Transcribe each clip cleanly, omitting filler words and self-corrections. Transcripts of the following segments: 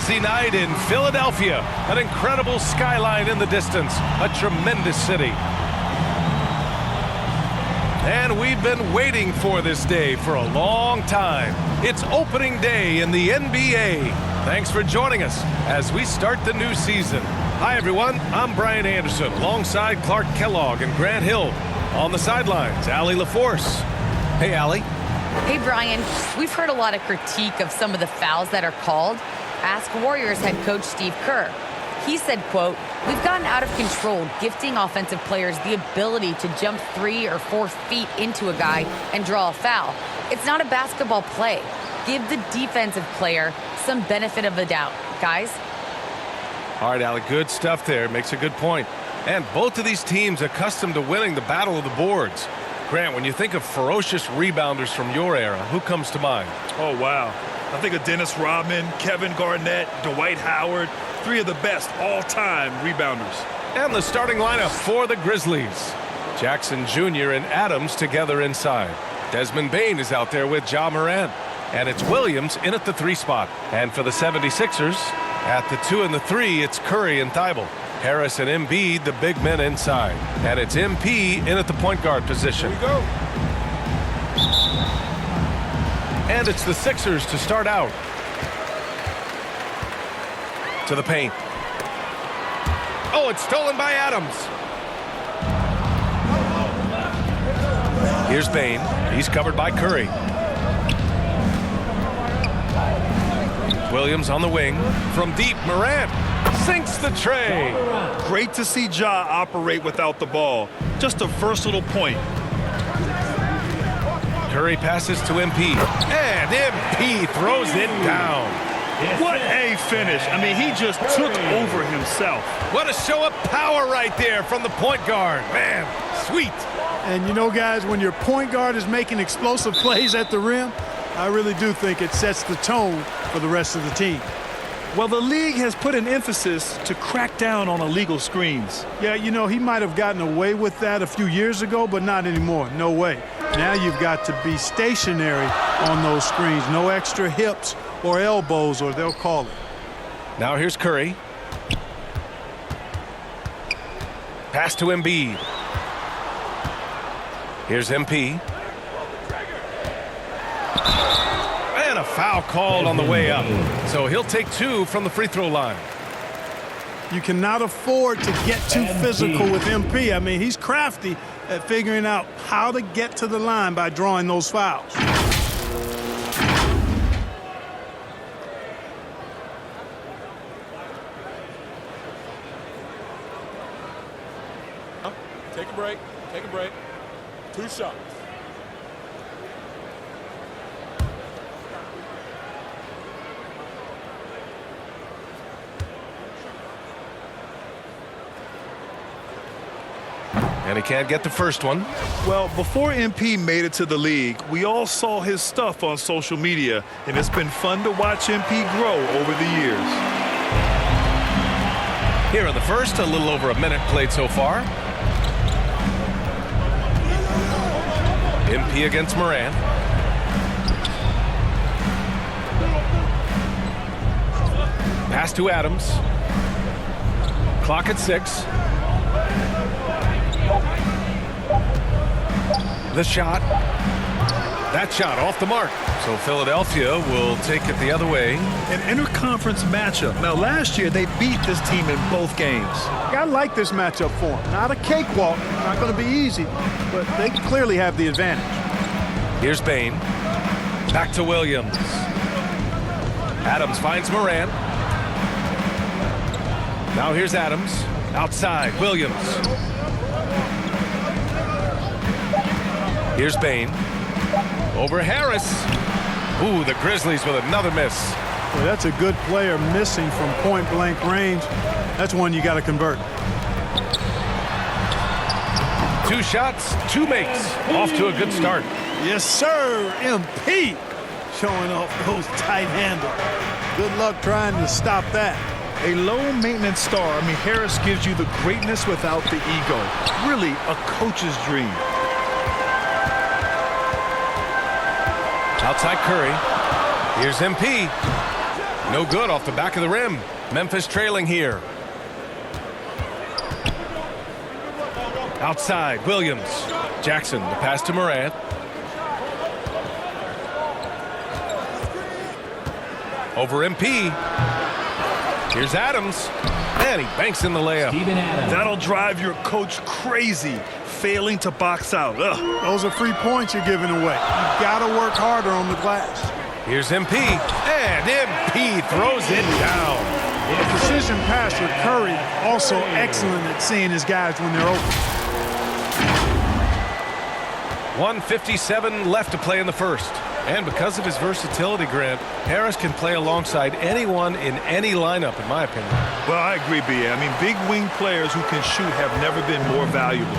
busy night in Philadelphia. An incredible skyline in the distance. A tremendous city. And we've been waiting for this day for a long time. It's opening day in the NBA. Thanks for joining us as we start the new season. Hi, everyone. I'm Brian Anderson, alongside Clark Kellogg and Grant Hill. On the sidelines, Allie LaForce. Hey, Allie. Hey, Brian. We've heard a lot of critique of some of the fouls that are called. Ask Warriors head coach Steve Kerr. He said, quote, "We've gotten out of control, gifting offensive players the ability to jump 3 or 4 feet into a guy and draw a foul. It's not a basketball play. Give the defensive player some benefit of the doubt, guys." All right, Allie, good stuff there. Makes a good point. And both of these teams accustomed to winning the battle of the boards. Grant, when you think of ferocious rebounders from your era, who comes to mind? Oh, wow. I think of Dennis Rodman, Kevin Garnett, Dwight Howard, 3 of the best all-time rebounders. And the starting lineup for the Grizzlies. Jackson Jr. and Adams together inside. Desmond Bane is out there with Ja Morant. And it's Williams in at the 3 spot. And for the 76ers, at the 2 and the 3, it's Curry and Thibault. Harris and Embiid, the big men inside. And it's MP in at the point guard position. Here we go. And it's the Sixers to start out. To the paint. Oh, it's stolen by Adams. Here's Bane. He's covered by Curry. Williams on the wing. From deep, Morant sinks the tray. Great to see Ja operate without the ball. Just a versatile point. Curry passes to MP. And MP throws it down. What a finish. I mean, he just took over himself. What a show of power right there from the point guard. Man, sweet. And you know, guys, when your point guard is making explosive plays at the rim, I really do think it sets the tone for the rest of the team. Well, the league has put an emphasis to crack down on illegal screens. Yeah, you know, he might have gotten away with that a few years ago, but not anymore. No way. Now you've got to be stationary on those screens. No extra hips or elbows, or they'll call it. Now here's Curry. Pass to Embiid. Here's MP. And a foul called on the way up. So he'll take 2 from the free throw line. You cannot afford to get too physical with MP. I mean, he's crafty at figuring out how to get to the line by drawing those fouls. Take a break. Take a break. 2 shots. And he can't get the first one. Well, before MP made it to the league, we all saw his stuff on social media, and it's been fun to watch MP grow over the years. Here in the first, a little over a minute played so far. MP against Morant. Pass to Adams. Clock at 6. The shot. That shot off the mark. So Philadelphia will take it the other way. An interconference matchup. Now, last year, they beat this team in both games. I like this matchup for him. Not a cakewalk. Not going to be easy, but they clearly have the advantage. Here's Bane. Back to Williams. Adams finds Morant. Now here's Adams. Outside, Williams. Here's Bane. Over Harris. Ooh, the Grizzlies with another miss. Well, that's a good player missing from point-blank range. That's one you got to convert. 2 shots, 2 makes. Off to a good start. Yes, sir. MP showing off those tight handles. Good luck trying to stop that. A low-maintenance star. I mean, Harris gives you the greatness without the ego. Really a coach's dream. Outside Curry. Here's MP. No good off the back of the rim. Memphis trailing here. Outside, Williams. Jackson, the pass to Morant. Over MP. Here's Adams. And he banks in the layup. That'll drive your coach crazy, failing to box out. Ugh. Those are free points you're giving away. You've got to work harder on the glass. Here's MP. And MP throws it down. The precision pass with Curry, also excellent at seeing his guys when they're open. 1:57 left to play in the first. And because of his versatility, Grant, Harris can play alongside anyone in any lineup, in my opinion. Well, I agree, B.A. I mean, big wing players who can shoot have never been more valuable.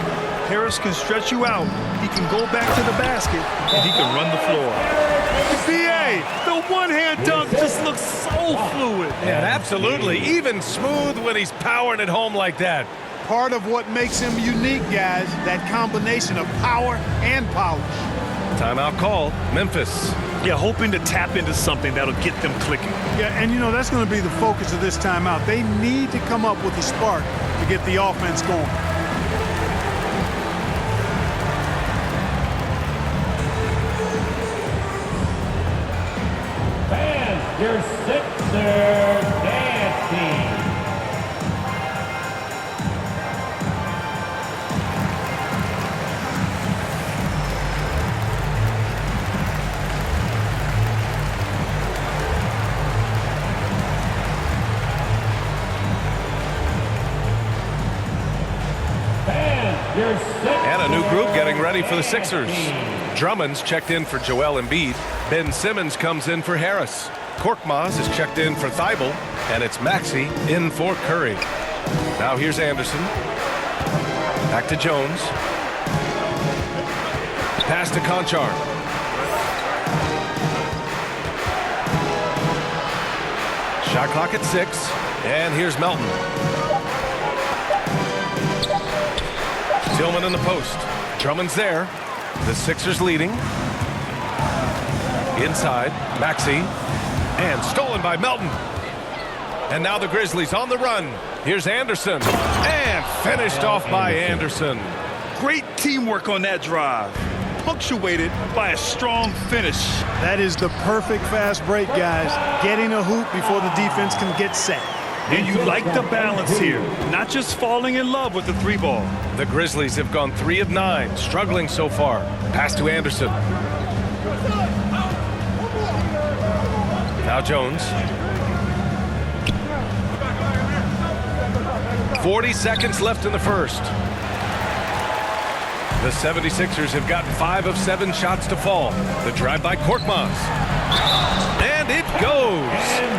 Harris can stretch you out, he can go back to the basket, and he can run the floor. B.A., the one-hand dunk just looks so fluid. Yeah, absolutely. Even smooth when he's powering it home like that. Part of what makes him unique, guys, that combination of power and polish. Timeout call, Memphis. Yeah, hoping to tap into something that'll get them clicking. Yeah, and you know, that's going to be the focus of this timeout. They need to come up with a spark to get the offense going. Fans, your Sixers dance team. And a new group getting ready for the Sixers. Drummond's checked in for Joel Embiid. Ben Simmons comes in for Harris. Korkmaz is checked in for Thibault. And it's Maxey in for Curry. Now here's Anderson. Back to Jones. Pass to Conchar. Shot clock at 6. And here's Melton. Tillman in the post. Drummond's there. The Sixers leading. Inside, Maxey. And stolen by Melton. And now the Grizzlies on the run. Here's Anderson. And finished off by Anderson. Great teamwork on that drive. Punctuated by a strong finish. That is the perfect fast break, guys. Getting a hoop before the defense can get set. And you like the balance here. Not just falling in love with the three ball. The Grizzlies have gone 3 of 9, struggling so far. Pass to Anderson. Now Jones. 40 seconds left in the first. The 76ers have gotten 5 of 7 shots to fall. The drive by Korkmaz. And it goes.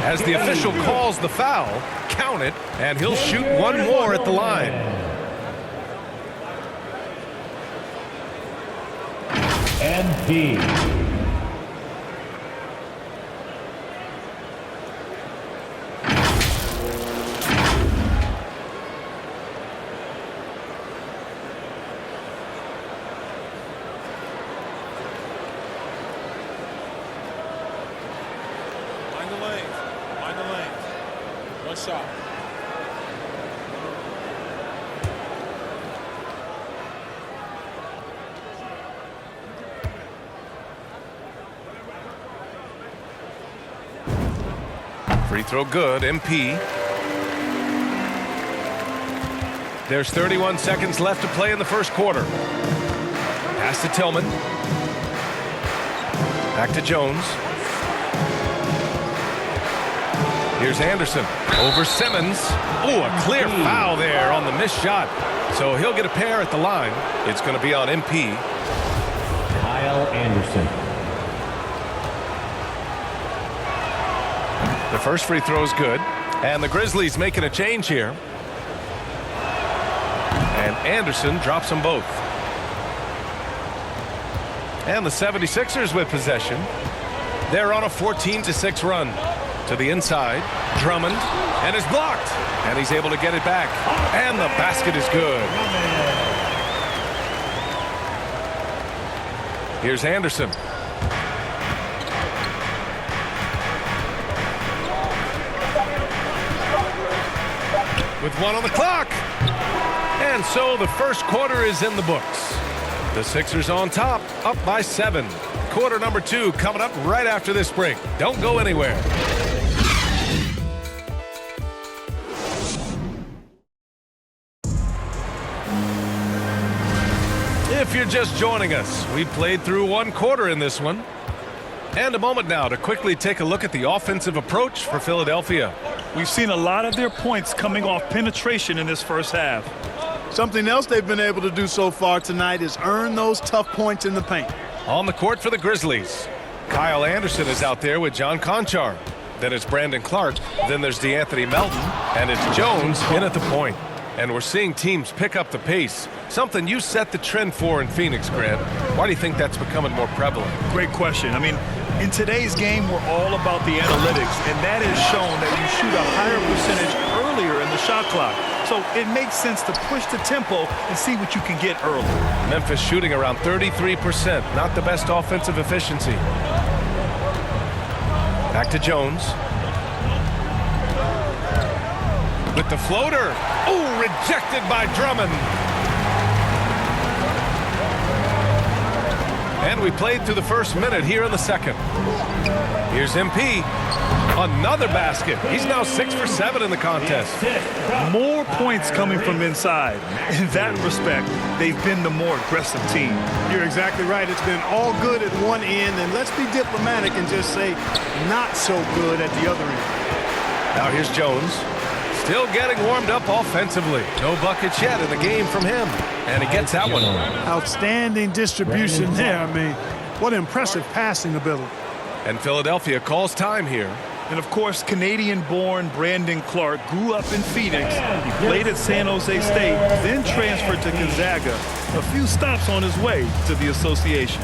As the official calls the foul, count it, and he'll shoot one more at the line. MP. Shot. Free throw good, MP. There's 31 seconds left to play in the first quarter. Pass to Tillman. Back to Jones. Here's Anderson over Simmons. Oh, a clear foul there on the missed shot. So he'll get a pair at the line. It's going to be on MP. Kyle Anderson. The first free throw is good. And the Grizzlies making a change here. And Anderson drops them both. And the 76ers with possession. They're on a 14-6 run. To the inside, Drummond, and is blocked. And he's able to get it back. And the basket is good. Here's Anderson. with 1 on the clock. And so the first quarter is in the books. The Sixers on top, up by 7. Quarter number 2 coming up right after this break. Don't go anywhere. If you're just joining us, we played through 1 quarter in this one. And a moment now to quickly take a look at the offensive approach for Philadelphia. We've seen a lot of their points coming off penetration in this first half. Something else they've been able to do so far tonight is earn those tough points in the paint. On the court for the Grizzlies, Kyle Anderson is out there with John Conchar. Then it's Brandon Clark. Then there's DeAnthony Melton. And it's Jones in at the point. And we're seeing teams pick up the pace. Something you set the trend for in Phoenix, Grant. Why do you think that's becoming more prevalent? Great question. I mean, in today's game, we're all about the analytics, and that has shown that you shoot a higher percentage earlier in the shot clock. So it makes sense to push the tempo and see what you can get early. Memphis shooting around 33%. Not the best offensive efficiency. Back to Jones. With the floater. Oh, rejected by Drummond. And we played through the first minute here in the second. Here's MP. Another basket. He's now 6 for 7 in the contest. More points coming from inside. In that respect, they've been the more aggressive team. You're exactly right. It's been all good at one end, and let's be diplomatic and just say not so good at the other end. Now here's Jones. Still getting warmed up offensively. No buckets yet in the game from him. And he gets that one. Outstanding distribution there. I mean, what impressive passing ability. And Philadelphia calls time here. And, of course, Canadian-born Brandon Clark grew up in Phoenix. He played at San Jose State, then transferred to Gonzaga. A few stops on his way to the association.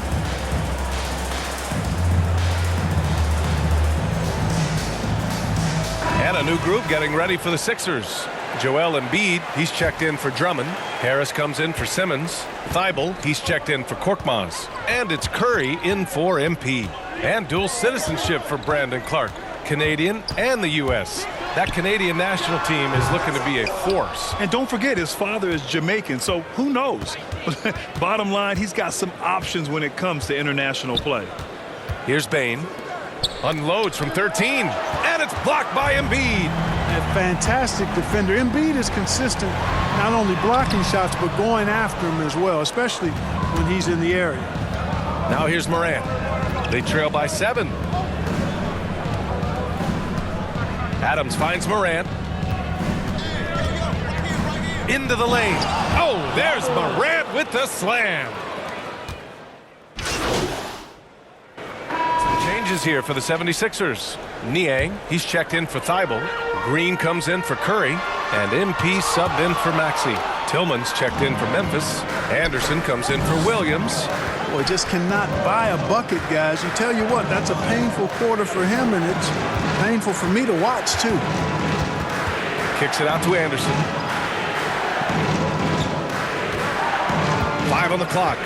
And a new group getting ready for the Sixers. Joel Embiid, he's checked in for Drummond. Harris comes in for Simmons. Thibault, he's checked in for Korkmaz. And it's Curry in for MP. And dual citizenship for Brandon Clark. Canadian and the U.S. That Canadian national team is looking to be a force. And don't forget, his father is Jamaican, so who knows? Bottom line, he's got some options when it comes to international play. Here's Bane. Unloads from 13. And it's blocked by Embiid. A fantastic defender. Embiid is consistent, not only blocking shots, but going after them as well, especially when he's in the area. Now here's Morant. They trail by 7. Adams finds Morant. Into the lane. Oh, there's Morant with the slam. Some changes here for the 76ers. Niang, he's checked in for Thibault. Green comes in for Curry. And MP subbed in for Maxey. Tillman's checked in for Memphis. Anderson comes in for Williams. Boy, just cannot buy a bucket, guys. You tell you what, that's a painful quarter for him, and it's painful for me to watch, too. Kicks it out to Anderson. 5 on the clock.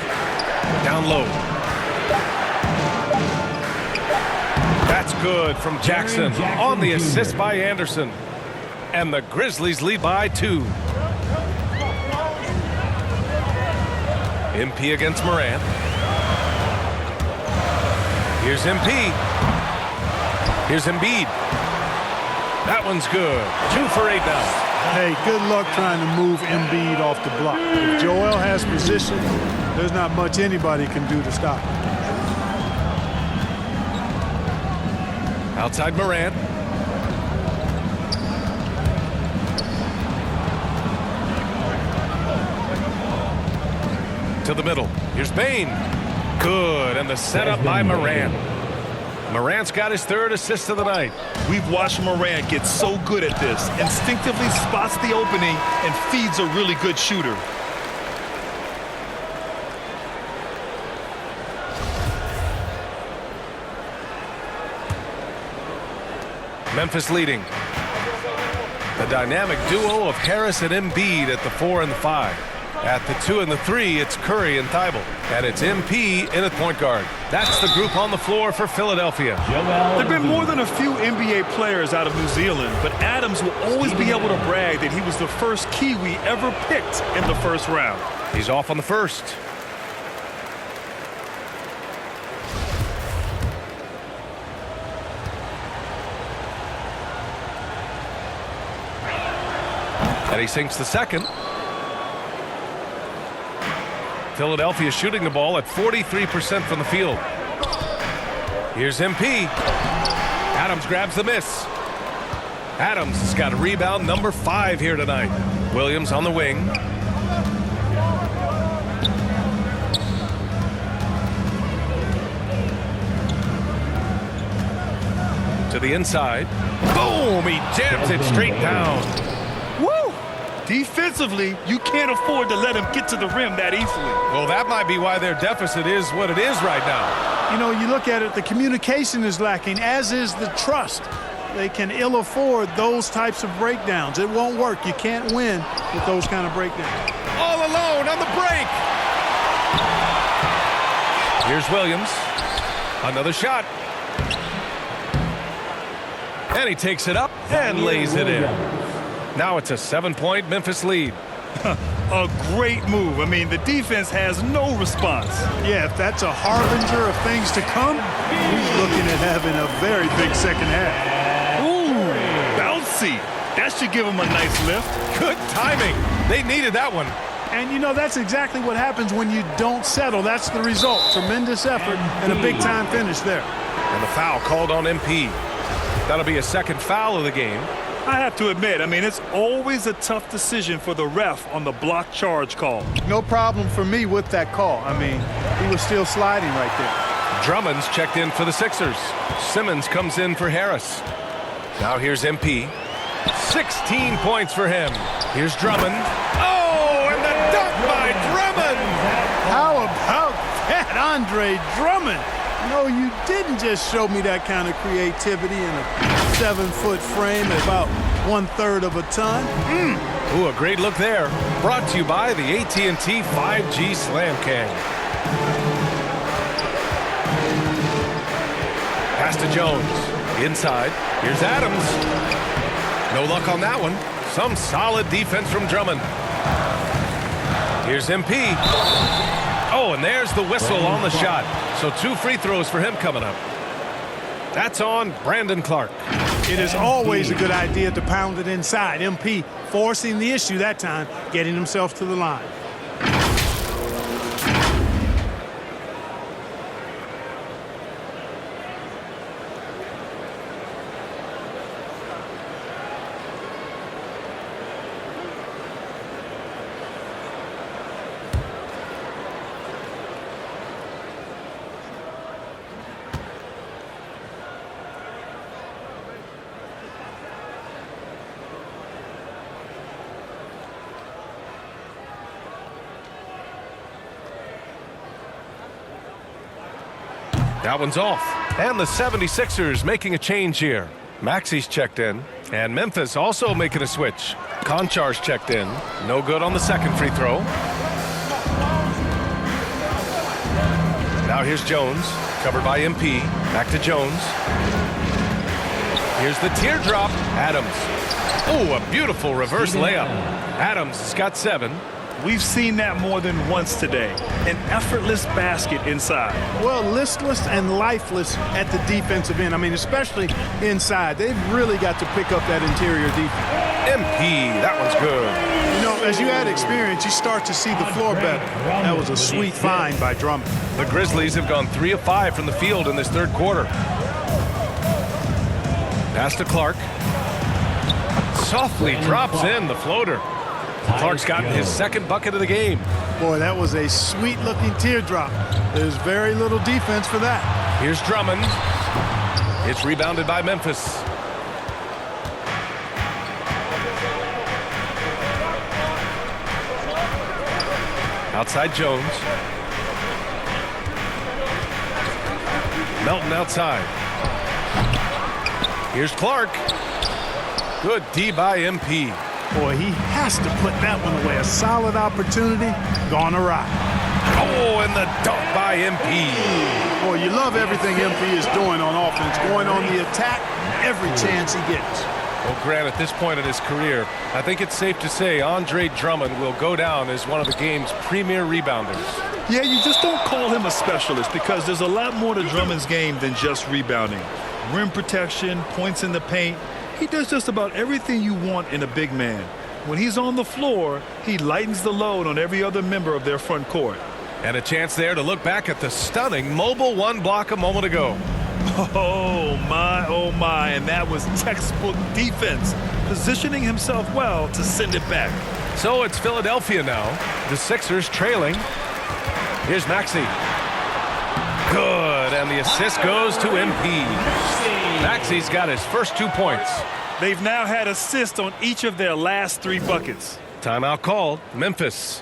Down low. That's good from Jackson on the assist by Anderson. And the Grizzlies lead by 2. MP against Morant. Here's MP. Here's Embiid. That one's good. 2 for 8 now. Hey, good luck trying to move Embiid off the block. If Joel has position, there's not much anybody can do to stop him. Outside Morant. To the middle. Here's Bane. Good. And the setup by Morant. Morant's got his 3rd assist of the night. We've watched Morant get so good at this. Instinctively spots the opening and feeds a really good shooter. Memphis leading. The dynamic duo of Harris and Embiid at the 4 and the 5. At the 2 and the 3, it's Curry and Thibault. And it's MP in at point guard. That's the group on the floor for Philadelphia. Joel There have been Embiid. more than a few NBA players out of New Zealand, but Adams will always be able to brag that he was the first Kiwi ever picked in the first round. He's off on the first. And he sinks the second. Philadelphia shooting the ball at 43% from the field. Here's MP. Adams grabs the miss. Adams has got a rebound number 5 here tonight. Williams on the wing. To the inside. Boom! He jams it straight down. Woo! Defensively, you can't afford to let him get to the rim that easily. Well, that might be why their deficit is what it is right now. You know, you look at it, the communication is lacking, as is the trust. They can ill afford those types of breakdowns. It won't work. You can't win with those kind of breakdowns. All alone on the break. Here's Williams. Another shot. And he takes it up and lays it in. Now it's a 7-point Memphis lead. A great move. I mean, the defense has no response. Yeah, if that's a harbinger of things to come, he's looking at having a very big second half. Ooh, bouncy. That should give him a nice lift. Good timing. They needed that one. And, you know, that's exactly what happens when you don't settle. That's the result. Tremendous effort and a big-time finish there. And the foul called on MP. That'll be a second foul of the game. I have to admit, I mean, it's always a tough decision for the ref on the block charge call. No problem for me with that call. I mean, he was still sliding right there. Drummond's checked in for the Sixers. Simmons comes in for Harris. Now here's MP. 16 points for him. Here's Drummond. Oh, and the dunk by Drummond! How about that, Andre Drummond? No, you didn't just show me that kind of creativity in a 7-foot frame at about 1/3 of a ton. Ooh, a great look there. Brought to you by the AT&T 5G Slam Cam. Pass to Jones. Inside. Here's Adams. No luck on that one. Some solid defense from Drummond. Here's MP. Oh, and there's the whistle on the shot. So 2 free throws for him coming up. That's on Brandon Clark. It is always a good idea to pound it inside. MP forcing the issue that time, getting himself to the line. That one's off. And the 76ers making a change here. Maxi's checked in. And Memphis also making a switch. Konchar's checked in. No good on the second free throw. Now here's Jones. Covered by MP. Back to Jones. Here's the teardrop. Adams. Oh, a beautiful reverse layup. Adams has got 7. We've seen that more than once today. An effortless basket inside. Well, listless and lifeless at the defensive end. I mean, especially inside. They've really got to pick up that interior defense. MP, that one's good. You know, as you add experience, you start to see the floor better. That was a sweet find by Drummond. The Grizzlies have gone 3 of 5 from the field in this third quarter. Pass to Clark. Softly drops in the floater. Clark's gotten his second bucket of the game. Boy, that was a sweet-looking teardrop. There's very little defense for that. Here's Drummond. It's rebounded by Memphis. Outside Jones. Melton outside. Here's Clark. Good D by MP. Boy, he has to put that one away. A solid opportunity, gone awry. Oh, and the dunk by MP. Boy, you love everything MP is doing on offense, going on the attack every chance he gets. Well, Grant, at this point in his career, I think it's safe to say Andre Drummond will go down as one of the game's premier rebounders. Yeah, you just don't call him a specialist because there's a lot more to Drummond's game than just rebounding. Rim protection, points in the paint. He does just about everything you want in a big man. When he's on the floor, he lightens the load on every other member of their front court. And a chance there to look back at the stunning mobile one block a moment ago. Oh my, and that was textbook defense, positioning himself well to send it back. So it's Philadelphia now. The Sixers trailing. Here's Maxey. Good, and the assist goes to MP. Maxey's got his first 2 points. They've now had assists on each of their last 3 buckets. Timeout called. Memphis.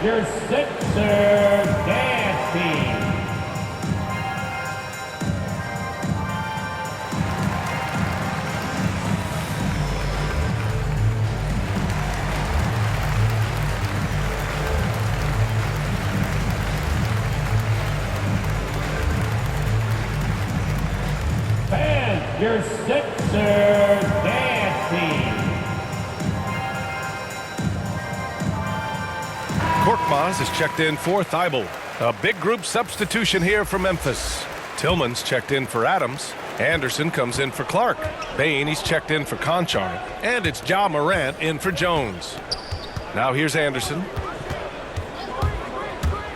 Your Sixers dance team. Fans, your Sixers dance team. Korkmaz is checked in for Thibault. A big group substitution here for Memphis. Tillman's checked in for Adams. Anderson comes in for Clark. Bain, he's checked in for Conchar. And it's Ja Morant in for Jones. Now here's Anderson.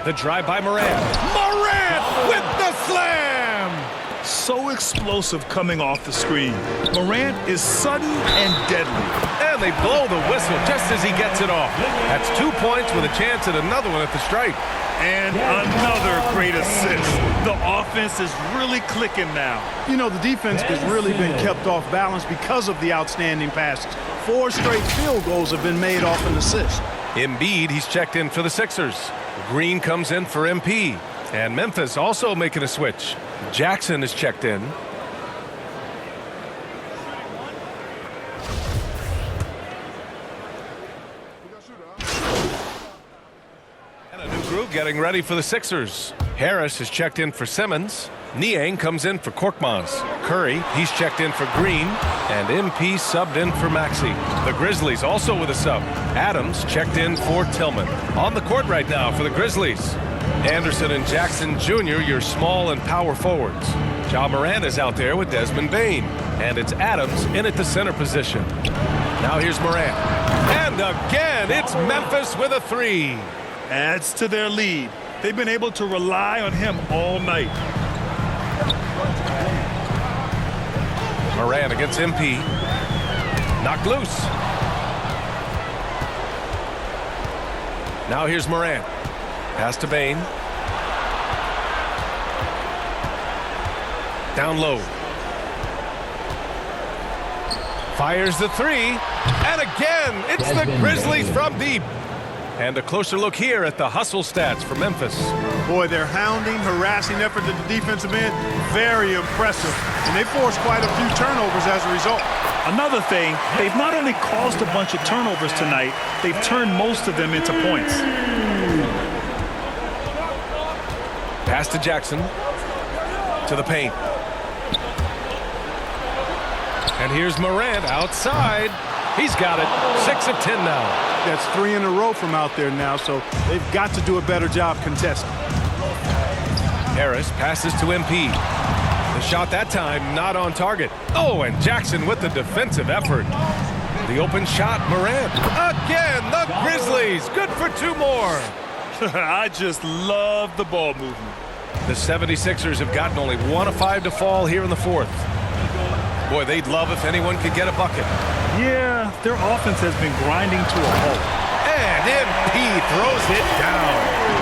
The drive by Morant. Morant with the slam! So explosive coming off the screen. Morant is sudden and deadly. And they blow the whistle just as he gets it off. That's 2 points with a chance at another one at the stripe. And another great assist. The offense is really clicking now. You know, the defense has really been kept off balance because of the outstanding passes. 4 straight field goals have been made off an assist. Embiid, he's checked in for the Sixers. Green comes in for MP. And Memphis also making a switch. Jackson is checked in. And a new group getting ready for the Sixers. Harris is checked in for Simmons. Niang comes in for Korkmaz. Curry, he's checked in for Green. And MP subbed in for Maxey. The Grizzlies also with a sub. Adams checked in for Tillman. On the court right now for the Grizzlies. Anderson and Jackson Jr., your small and power forwards. Ja Morant is out there with Desmond Bain. And it's Adams in at the center position. Now here's Morant. And again, it's Memphis with a 3. Adds to their lead. They've been able to rely on him all night. Morant against MP. Knocked loose. Now here's Morant. Pass to Bain. Down low. Fires the 3. And again, it's the Grizzlies from deep. And a closer look here at the hustle stats for Memphis. Boy, their hounding, harassing effort at the defensive end, very impressive. And they forced quite a few turnovers as a result. Another thing, they've not only caused a bunch of turnovers tonight, they've turned most of them into points. Pass to Jackson. To the paint. And here's Morant outside. He's got it. 6 of 10 now. That's 3 in a row from out there now, so they've got to do a better job contesting. Harris passes to MP. The shot that time not on target. Oh, and Jackson with the defensive effort. The open shot, Morant. Again, the Grizzlies. Good for 2 more. I just love the ball movement. The 76ers have gotten only 1 of 5 to fall here in the 4th. Boy, they'd love if anyone could get a bucket. Yeah, their offense has been grinding to a halt. And MP throws it down.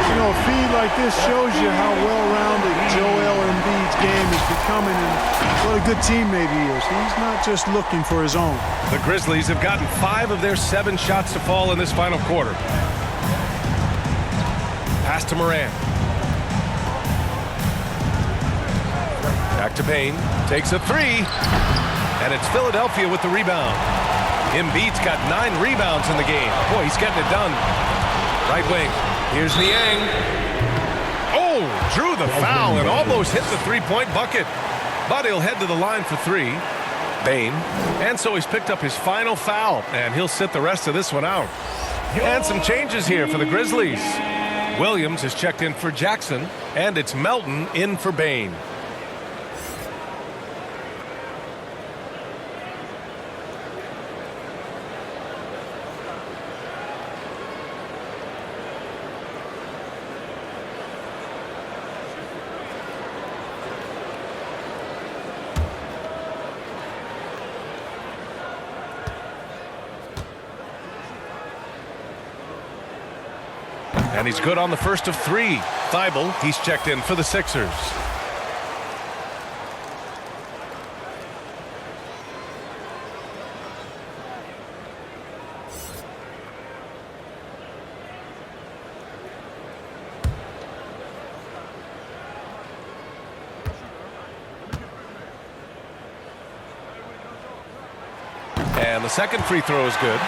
You know, a feed like this shows you how well-rounded Joel Embiid's game is becoming what a good teammate he is. He's not just looking for his own. The Grizzlies have gotten 5 of their 7 shots to fall in this final quarter. Pass to Morant. Back to Payne. Takes a 3. And it's Philadelphia with the rebound. Embiid's got 9 rebounds in the game. Boy, he's getting it done. Right wing. Here's Niang. Oh, drew the foul and almost hit the three-point bucket. But he'll head to the line for 3. Bane. And so he's picked up his final foul, and he'll sit the rest of this one out. And some changes here for the Grizzlies. Williams is checked in for Jackson, and it's Melton in for Bane. And he's good on the first of 3. Thibault, he's checked in for the Sixers. And the second free throw is good.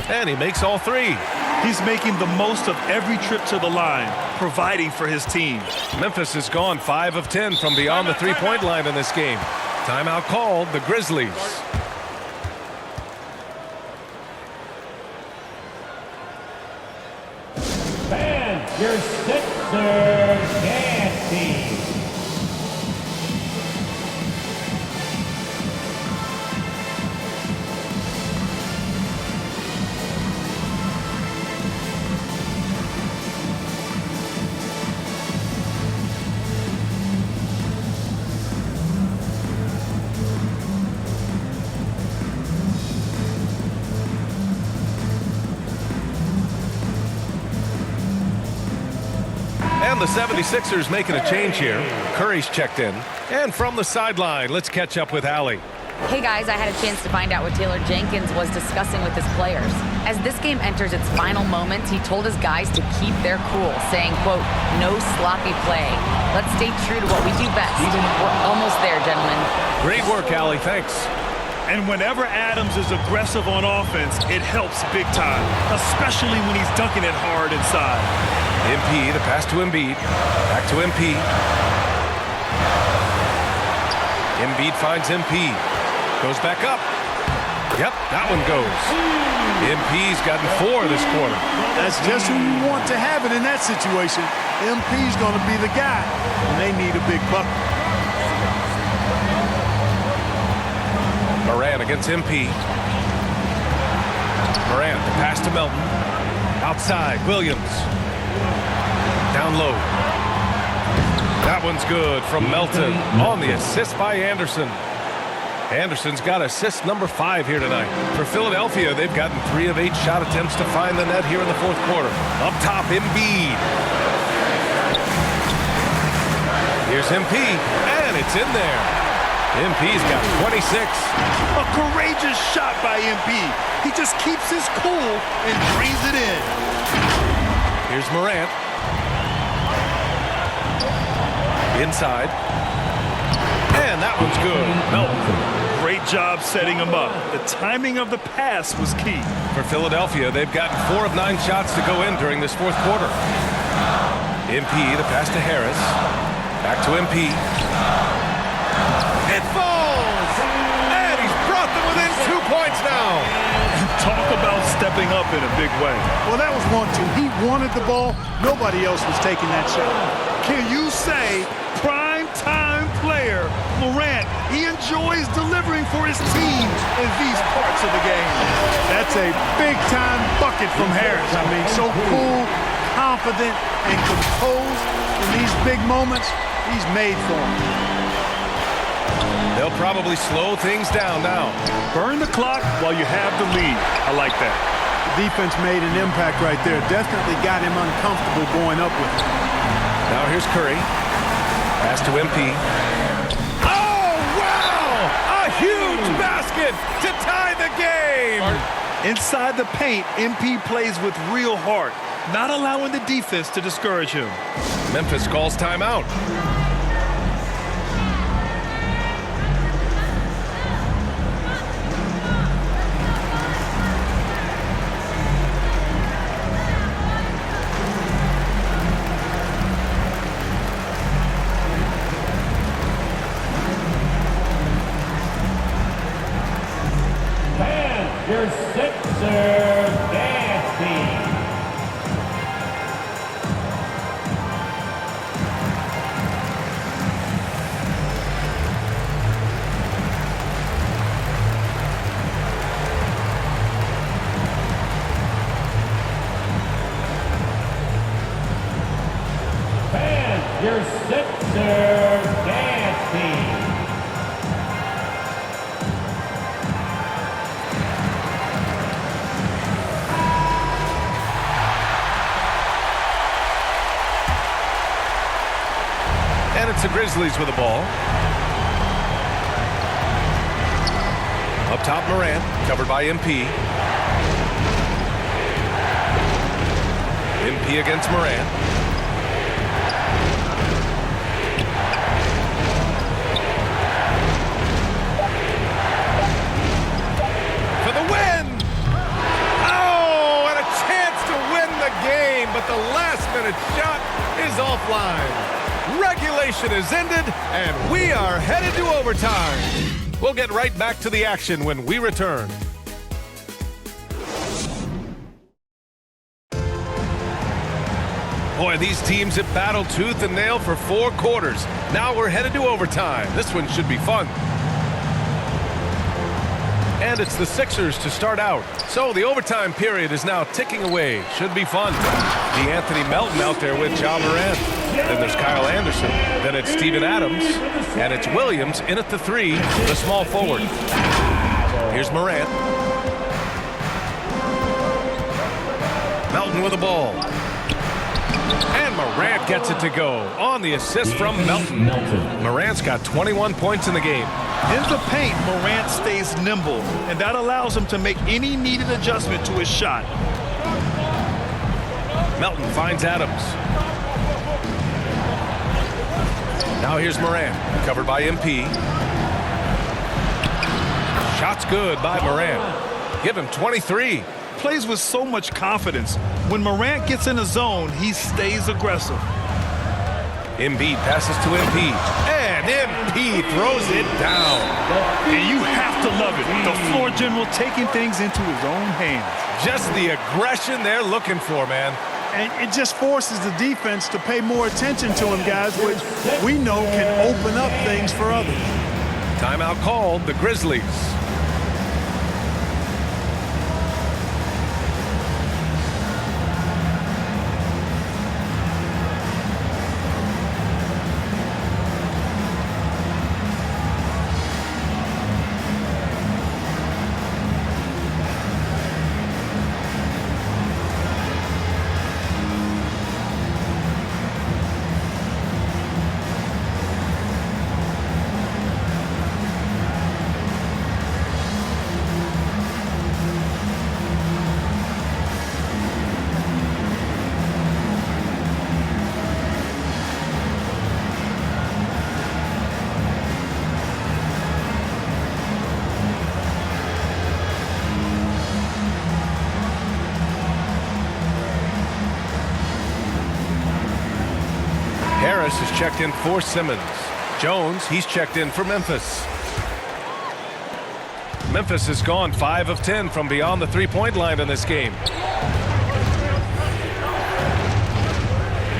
And he makes all 3. He's making the most of every trip to the line, providing for his team. Memphis has gone 5 of 10 from beyond the three-point line in this game. Timeout called, the Grizzlies. And your Sixers dance team. And the 76ers making a change here. Curry's checked in. And from the sideline, let's catch up with Allie. Hey guys, I had a chance to find out what Taylor Jenkins was discussing with his players. As this game enters its final moments, he told his guys to keep their cool, saying, quote, no sloppy play. Let's stay true to what we do best. We're almost there, gentlemen. Great work, Allie. Thanks. And whenever Adams is aggressive on offense, it helps big time, especially when he's dunking it hard inside. MP, the pass to Embiid. Back to MP. Embiid finds MP. Goes back up. Yep, that one goes. MP's gotten 4 this quarter. That's just who you want to have it in that situation. MP's going to be the guy, and they need a big bucket. Morant against MP. Morant, the pass to Melton. Outside, Williams. Down low. That one's good from Melton on the assist by Anderson. Anderson's got assist number 5 here tonight. For Philadelphia, they've gotten 3 of 8 shot attempts to find the net here in the fourth quarter. Up top, Embiid. Here's MP, and it's in there. MP's got 26. A courageous shot by MP. He just keeps his cool and drains it in. Here's Morant. Inside. And that one's good. Melton. Great job setting him up. The timing of the pass was key. For Philadelphia, they've gotten 4 of 9 shots to go in during this fourth quarter. MP, the pass to Harris. Back to MP. It falls! And he's brought them within 2 points now. Talk about stepping up in a big way. Well, that was 1-2. He wanted the ball. Nobody else was taking that shot. Can you say prime time player player. Morant, he enjoys delivering for his team in these parts of the game. That's a big-time bucket from Harris. I mean, so cool, confident, and composed in these big moments. He's made for them. They'll probably slow things down now. Burn the clock while you have the lead. I like that. The defense made an impact right there. Definitely got him uncomfortable going up with it. Now here's Curry. Pass to MP. Oh, wow! A huge basket to tie the game! Inside the paint, MP plays with real heart, not allowing the defense to discourage him. Memphis calls timeout. Your Sixers, nasty. Fans, your Sixers, nasty. And it's the Grizzlies with the ball. Up top, Morant, covered by MP. MP against Morant. For the win! Oh, and a chance to win the game, but the last-minute shot is offline. Regulation is ended, and we are headed to overtime. We'll get right back to the action when we return. Boy, these teams have battled tooth and nail for 4 quarters. Now we're headed to overtime. This one should be fun. And it's the Sixers to start out. So the overtime period is now ticking away. Should be fun. DeAnthony Melton out there with Ja Morant. Then there's Kyle Anderson. Then it's Steven Adams. And it's Williams in at the 3, the small forward. Here's Morant. Melton with the ball. And Morant gets it to go on the assist from Melton. Morant's got 21 points in the game. In the paint, Morant stays nimble, and that allows him to make any needed adjustment to his shot. Melton finds Adams. Now here's Morant, covered by MP. Shot's good by Morant. Give him 23. Plays with so much confidence. When Morant gets in a zone, he stays aggressive. Embiid passes to MP. And MP throws it down. And you have to love it. The floor general taking things into his own hands. Just the aggression they're looking for, man. And it just forces the defense to pay more attention to him, guys, which we know can open up things for others. Timeout called, the Grizzlies. Harris is checked in for Simmons. Jones, he's checked in for Memphis. Memphis has gone 5 of 10 from beyond the three-point line in this game.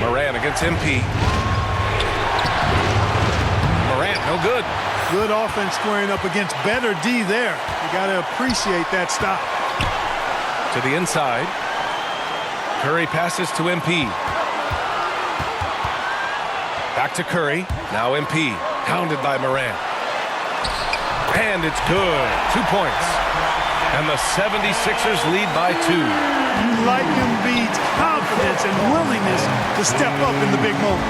Morant against MP. Morant No good. Good offense squaring up against better D there. You got to appreciate that stop. To the inside. Curry passes to MP. Back to Curry. Now MP. Pounded by Morant. And it's good. 2 points. And the 76ers lead by 2. You like Embiid's confidence and willingness to step up in the big moment.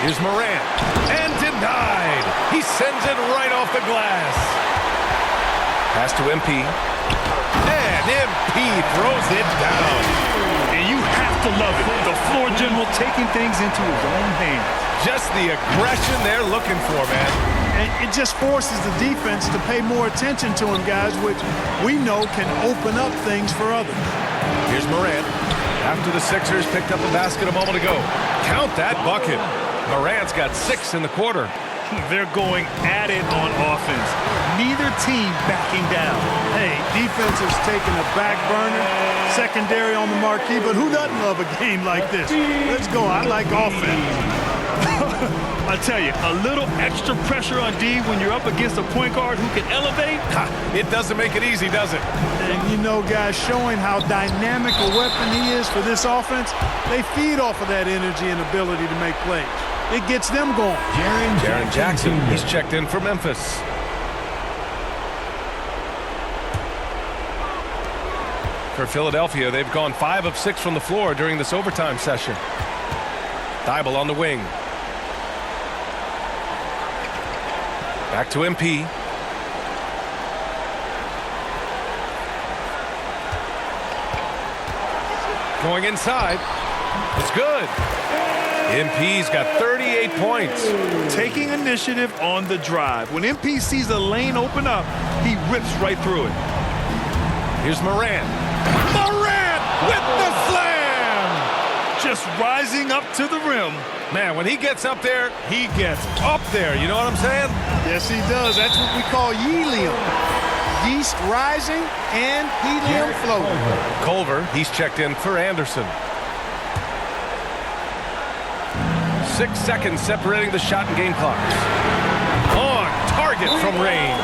Here's Morant. And denied. He sends it right off the glass. Pass to MP. And MP throws it down. And you have to love it. The floor general taking things into his own hands. Just the aggression they're looking for, man. And it just forces the defense to pay more attention to him, guys, which we know can open up things for others. Here's Morant. After the Sixers picked up a basket a moment ago. Count that bucket. Morant's got 6 in the quarter. They're going at it on offense. Neither team backing down. Hey, defense is taking a back burner, secondary on the marquee, but who doesn't love a game like this? Let's go. I like offense. I tell you, a little extra pressure on D when you're up against a point guard who can elevate. It doesn't make it easy, does it? And you know, guys, showing how dynamic a weapon he is for this offense, they feed off of that energy and ability to make plays. It gets them going. Jaren Jackson, he's checked in for Memphis. For Philadelphia, they've gone 5 of 6 from the floor during this overtime session. Thibault on the wing. Back to MP. Going inside. It's good. MP's got 38 points. Taking initiative on the drive. When MP sees a lane open up, he rips right through it. Here's Morant. Morant with the slam! Just rising up to the rim. Man, when he gets up there, he gets up there. You know what I'm saying? Yes, he does. That's what we call helium. Yeast rising and helium floating. Culver, he's checked in for Anderson. 6 seconds separating the shot and game clocks. On target from range.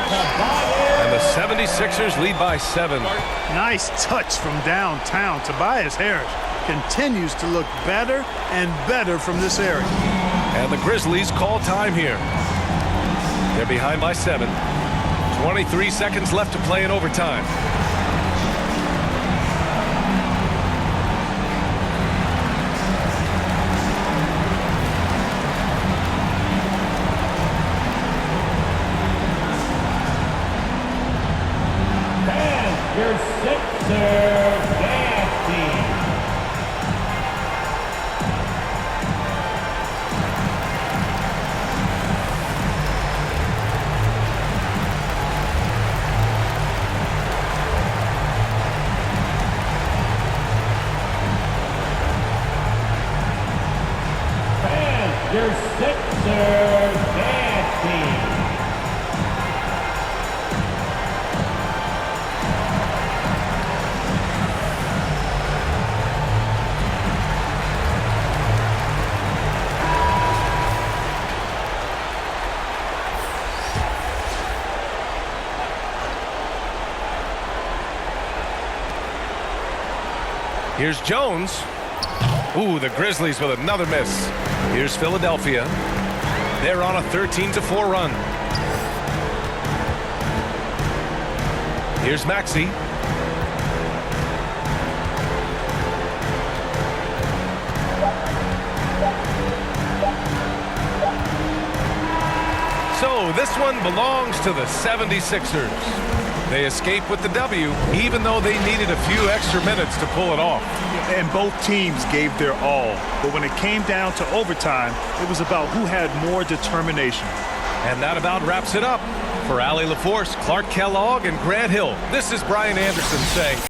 And the 76ers lead by 7. Nice touch from downtown. Tobias Harris continues to look better and better from this area. And the Grizzlies call time here. They're behind by 7. 23 seconds left to play in overtime. And your Sixers dance team. Your Sixers dance team. Here's Jones. Ooh, the Grizzlies with another miss. Here's Philadelphia. They're on a 13-4 run. Here's Maxey. So this one belongs to the 76ers. They escape with the W, even though they needed a few extra minutes to pull it off. And both teams gave their all. But when it came down to overtime, it was about who had more determination. And that about wraps it up. For Allie LaForce, Clark Kellogg, and Grant Hill, this is Brian Anderson saying...